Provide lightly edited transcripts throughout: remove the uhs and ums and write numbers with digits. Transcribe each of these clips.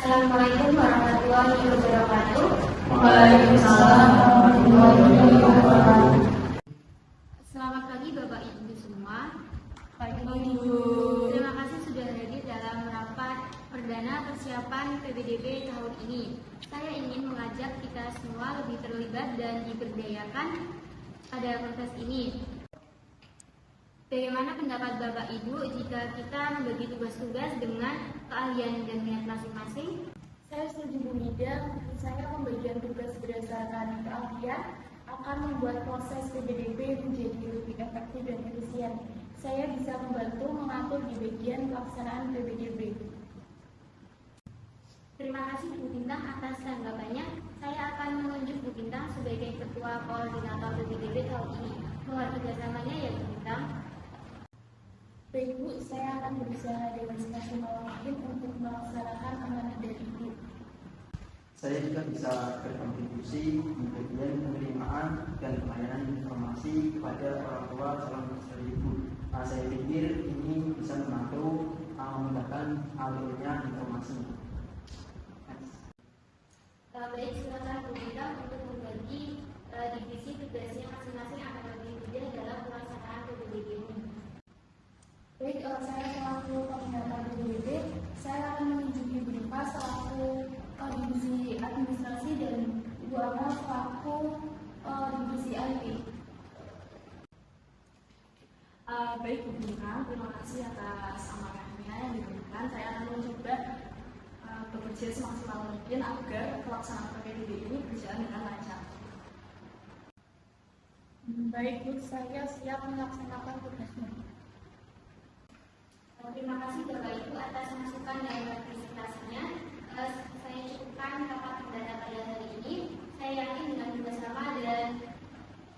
Assalamualaikum warahmatullahi wabarakatuh. Waalaikumsalam warahmatullahi wabarakatuh. Selamat pagi Bapak Ibu semua. Pagi Bu. Terima kasih sudah hadir dalam rapat perdana persiapan PPDB tahun ini. Saya ingin mengajak kita semua lebih terlibat dan diberdayakan pada proses ini. Bagaimana pendapat Bapak Ibu jika kita membagi tugas-tugas dengan keahlian dan minat masing-masing? Saya setuju Bu Nida. Menurut saya pembagian tugas berdasarkan keahlian akan membuat proses PPDB menjadi lebih efektif dan efisien. Saya bisa membantu mengatur di bagian pelaksanaan PPDB. Terima kasih Bu Bintang atas tanggapannya. Saya akan menunjuk Bu Bintang sebagai Ketua Koordinator PPDB tahun ini. Mohon kerjasamanya ya Bu Bintang. Baik Bu, saya akan berusaha dengan semaksimal mungkin untuk melaksanakan amanah dari Ibu. Saya juga bisa berkontribusi di bagian penerimaan dan pelayanan informasi kepada orang tua calon peserta ibu. Saya pikir ini bisa membantu memudahkan alurnya informasi. Baik, silakan Bu Bintang untuk membagi divisi tugasnya masing-masing akan lebih mudah dalam pelaksanaan PPDB ini. Baik, saya selaku koordinator PPDB, saya akan menunjuk Ibu Dipa selaku divisi administrasi dan Ibu Ana selaku divisi IT. Baik Bu Bintang, terima kasih atas amanahnya yang diberikan. Saya akan mencoba bekerja semaksimal mungkin agar pelaksanaan PPDB ini berjalan dengan lancar. Baik Bu, saya siap melaksanakan tugasnya. Terima kasih Bapak Ibu atas masukan dan partisipasinya. Saya cukupkan rapat perdana pada hari ini. Saya yakin dengan bersama dan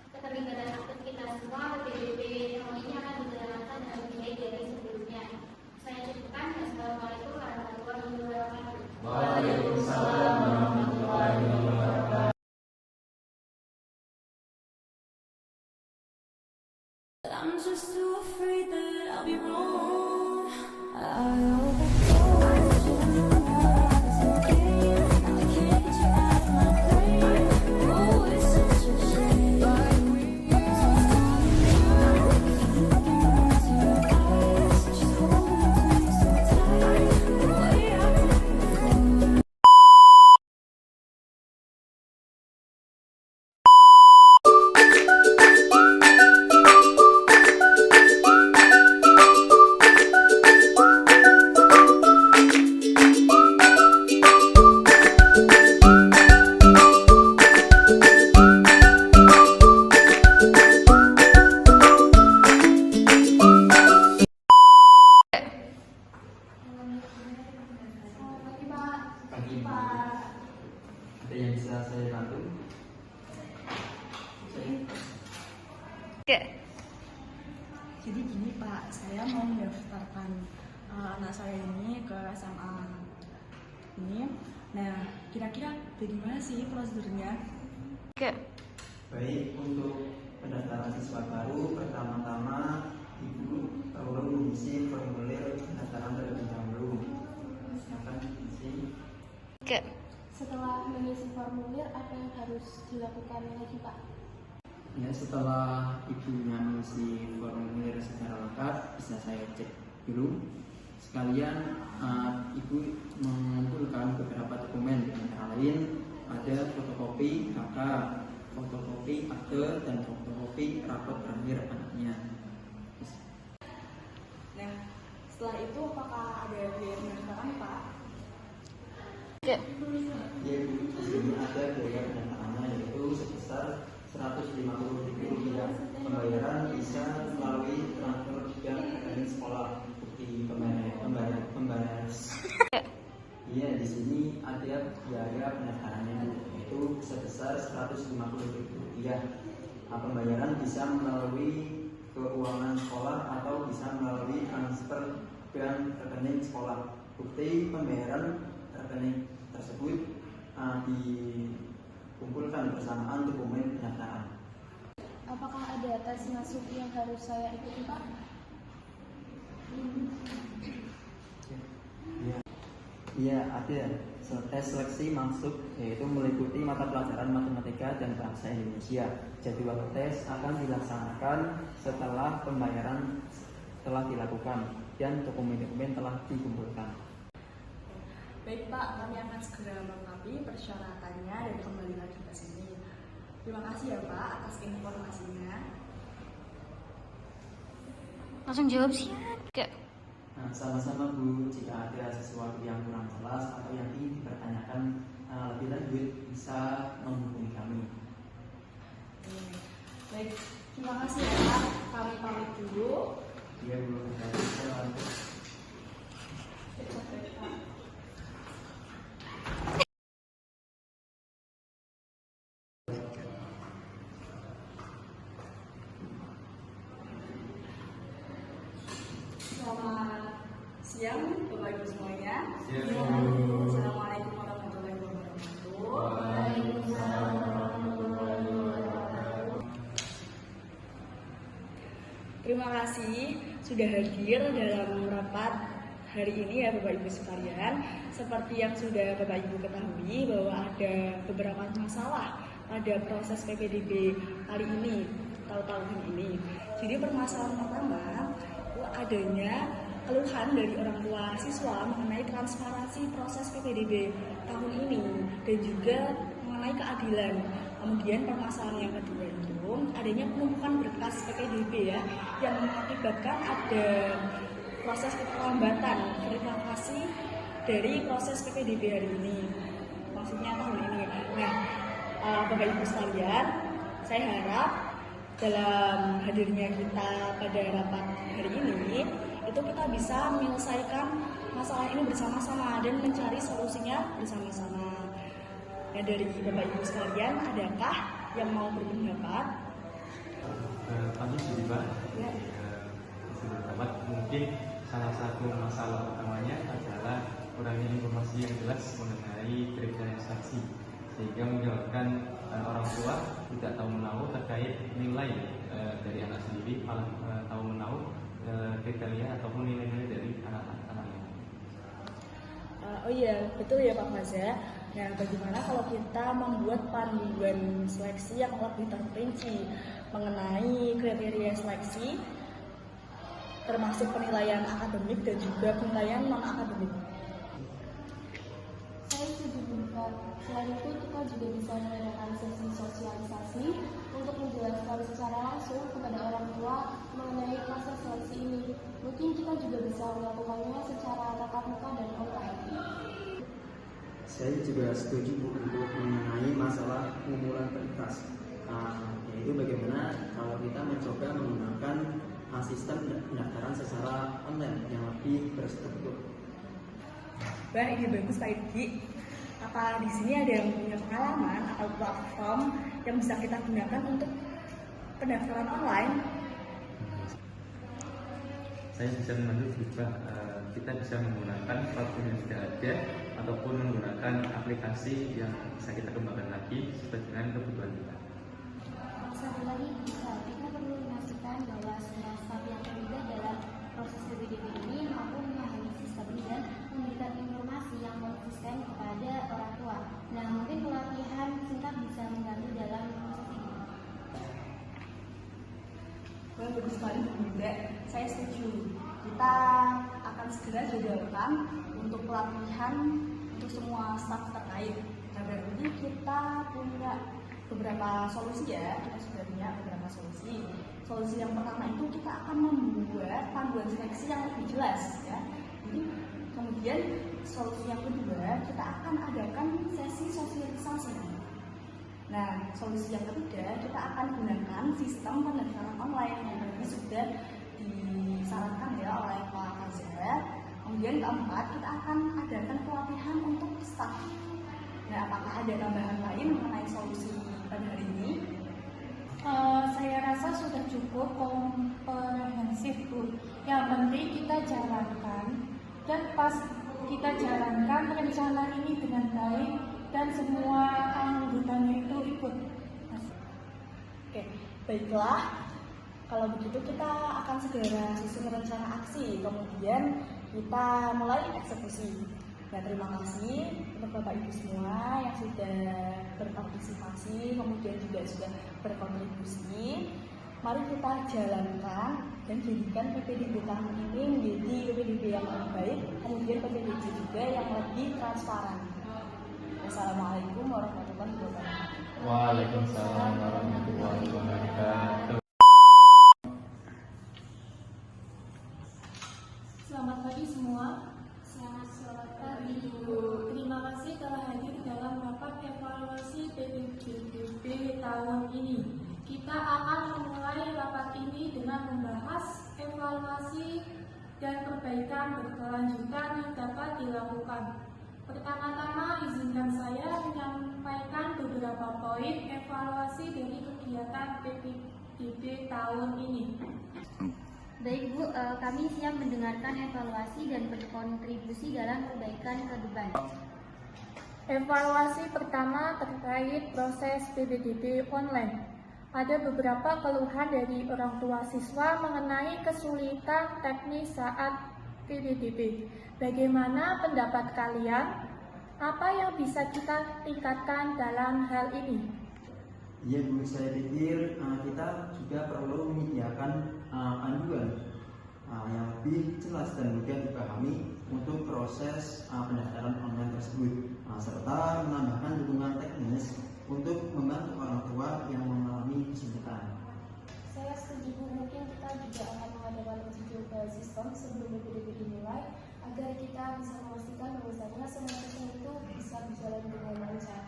keterlibatan aktif kita semua, PPDB tahun ini akan menjalankan dan lebih baik dari sebelumnya. Saya cukupkan. Assalamualaikum warahmatullahi wabarakatuh. Waalaikumsalam warahmatullahi wabarakatuh. I'm just too afraid that I'll be wrong. Ada yang bisa saya bantu? Jadi gini Pak, saya mau mendaftarkan anak saya ini ke SMA ini. Nah, kira-kira bagaimana sih prosedurnya? Baik, untuk pendaftaran siswa baru, pertama-tama Ibu perlu mengisi formulir pendaftaran terlebih dahulu. Silakan isi. Setelah mengisi formulir, apa yang harus dilakukan lagi Pak? Ya, setelah Ibu mengisi formulir secara lengkap, bisa saya cek dulu. Sekalian Ibu mengumpulkan beberapa dokumen, antara lain ada fotokopi KK, fotokopi akte, dan fotokopi rapor terakhir anaknya. Nah, setelah itu apakah ada biaya pendaftaran Pak? Ya, di sini ada biaya pendaftarannya yaitu sebesar Rp150.000. Pembayaran bisa melalui transfer dan sekolah. Bukti pembayaran. Iya, di sini ada biaya pendaftarannya yaitu sebesar Rp150.000. Pembayaran bisa melalui keuangan sekolah atau bisa melalui transfer dan rekening sekolah. Bukti pembayaran rekening tersebut dikumpulkan bersamaan dokumen pendaftaran. Apakah ada tes masuk yang harus saya ikuti Pak? Iya, ada. Tes seleksi masuk yaitu meliputi mata pelajaran matematika dan bahasa Indonesia. Jadwal tes akan dilaksanakan setelah pembayaran telah dilakukan dan dokumen-dokumen telah dikumpulkan. Baik Pak, kami akan segera melengkapi persyaratannya dan kembali lagi ke sini. Terima kasih ya Pak atas informasinya. Langsung jawab sih ya. Nah, sama-sama Bu, jika ada sesuatu yang kurang jelas atau yang ingin dipertanyakan lebih lanjut bisa menghubungi kami. Baik, terima kasih ya Pak. Kami pamit dulu. Iya Bu, terima kasih. Selamat siang Bapak Ibu semuanya. Assalamualaikum warahmatullahi wabarakatuh. Terima kasih sudah hadir dalam rapat hari ini ya Bapak Ibu sekalian. Seperti yang sudah Bapak Ibu ketahui bahwa ada beberapa masalah pada proses PPDB kali ini atau tahun ini. Jadi permasalahan pertama itu adanya keluhan dari orang tua siswa mengenai transparansi proses PPDB tahun ini dan juga mengenai keadilan. Kemudian permasalahan yang kedua itu adanya penumpukan berkas PPDB ya yang mengakibatkan ada proses keterlambatan verifikasi dari proses PPDB hari ini. Maksudnya tahun ini. Nah, Bapak Ibu sekalian, saya harap dalam hadirnya kita pada rapat hari ini itu kita bisa menyelesaikan masalah ini bersama-sama dan mencari solusinya bersama-sama. Ya, dari Bapak Ibu sekalian, adakah yang mau berpendapat? Kami sendiri Pak, mungkin salah satu masalah utamanya adalah kurangnya informasi yang jelas mengenai kriteria saksi, sehingga menyebabkan orang tua tidak tahu menahu terkait nilai dari anak sendiri, malah tahu menahu kriteria ataupun nilai-nilai dari anak-anaknya. Oh iya, betul ya Pak Faza. Nah, bagaimana kalau kita membuat panduan seleksi yang lebih terperinci mengenai kriteria seleksi, termasuk penilaian akademik dan juga penilaian non-akademik? Saya setuju Pak. Selain itu kita juga bisa mengadakan sesi sosialisasi untuk menjelaskan secara langsung kepada orang tua mengenai proses seleksi ini. Mungkin kita juga bisa melakukannya secara tatap muka dan online. Saya juga setuju Bu untuk mengenai masalah pengumpulan berkas, yaitu bagaimana kalau kita mencoba menggunakan sistem pendaftaran secara online yang lebih berstruktur. Wah, ini bagus Pak Edi. Apa di sini ada yang punya pengalaman atau platform yang bisa kita gunakan untuk pendaftaran online? Saya bisa membantu juga, kita bisa menggunakan platform yang sudah ada ataupun menggunakan aplikasi yang bisa kita kembangkan lagi sesuai dengan kebutuhan kita. Satu lagi kita perlu memastikan bahwa semua staf yang terlibat dalam proses PPDB ini mampu memahami sistem ini dan memberikan informasi yang konsisten kepada orang tua. Nah, mungkin pelatihan singkat bisa membantu dalam proses ini. Wah, bagus sekali Bu Bunda. Saya setuju. Kita akan segera jadwalkan untuk pelatihan untuk semua staf terkait. Nah, berarti kita punya beberapa solusi ya. Kita sudah punya beberapa solusi. Solusi yang pertama itu kita akan membuat panduan seleksi yang lebih jelas ya. Jadi kemudian solusi yang kedua kita akan adakan sesi sosialisasi. Nah, solusi yang ketiga kita akan gunakan sistem pendaftaran online yang tadi sudah disarankan ya oleh Pak Azhar. Kemudian keempat kita akan adakan pelatihan untuk staf. Nah, apakah ada tambahan lain mengenai solusi pada hari ini? Saya rasa sudah cukup komprehensif Bu. Yang penting kita jalankan dan pas kita jalankan rencana ini dengan baik dan semua anggotanya itu ikut. Oke, baiklah. Kalau begitu kita akan segera susun rencana aksi, kemudian kita mulai eksekusi. Nah, terima kasih untuk Bapak Ibu semua yang sudah berpartisipasi, kemudian juga sudah berkontribusi. Mari kita jalankan dan jadikan PPDB tahun ini menjadi PPDB yang lebih baik, kemudian PPDB juga yang lebih transparan. Wassalamualaikum warahmatullahi wabarakatuh. Waalaikumsalam warahmatullahi wabarakatuh. Selamat pagi semua. Selamat pagi Ibu. Terima kasih telah hadir dalam rapat evaluasi PPDB tahun ini. Kita akan memulai rapat ini dengan membahas evaluasi dan perbaikan berkelanjutan yang dapat dilakukan. Pertama-tama izinkan saya menyampaikan beberapa poin evaluasi dari kegiatan PPDB tahun ini. Baik Bu, kami siap mendengarkan evaluasi dan berkontribusi dalam perbaikan ke depan. Evaluasi pertama terkait proses PPDB online. Ada beberapa keluhan dari orang tua siswa mengenai kesulitan teknis saat PPDB. Bagaimana pendapat kalian? Apa yang bisa kita tingkatkan dalam hal ini? Iya Bu, saya pikir kita juga perlu menyediakan panduan yang lebih jelas dan mudah dipahami untuk proses pendaftaran online tersebut, serta menambahkan dukungan teknis untuk membantu orang tua yang mengalami kesulitan. Saya setuju Bu, mungkin kita juga akan mengadakan uji coba sistem sebelum PPDB dimulai agar kita bisa memastikan bahwasanya semua itu bisa berjalan dengan lancar.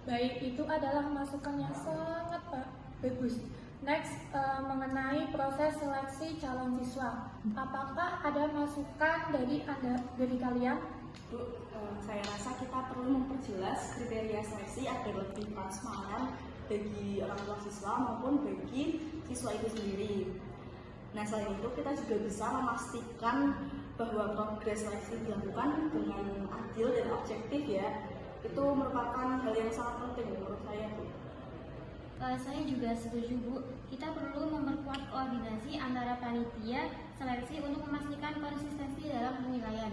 Baik, itu adalah masukan yang sangat bagus. Next, mengenai proses seleksi calon siswa. Apakah ada masukan dari kalian? Bu, saya rasa kita perlu memperjelas kriteria seleksi agar lebih transparan bagi orang tua siswa maupun bagi siswa itu sendiri. Nah, selain itu kita juga bisa memastikan bahwa progres seleksi dilakukan dengan adil dan objektif ya. Itu merupakan hal yang sangat penting menurut saya, Bu. Saya juga setuju Bu, kita perlu memperkuat koordinasi antara panitia seleksi untuk memastikan konsistensi dalam penilaian.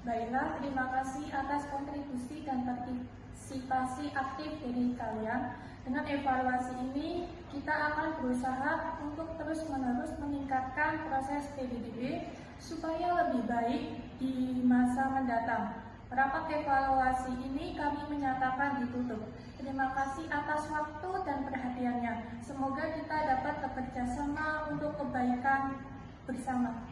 Baiklah, terima kasih atas kontribusi dan partisipasi aktif dari kalian. Dengan evaluasi ini, kita akan berusaha untuk terus-menerus meningkatkan proses PPDB supaya lebih baik di masa mendatang. Rapat evaluasi ini kami menyatakan ditutup. Terima kasih atas waktu dan perhatiannya. Semoga kita dapat bekerja sama untuk kebaikan bersama.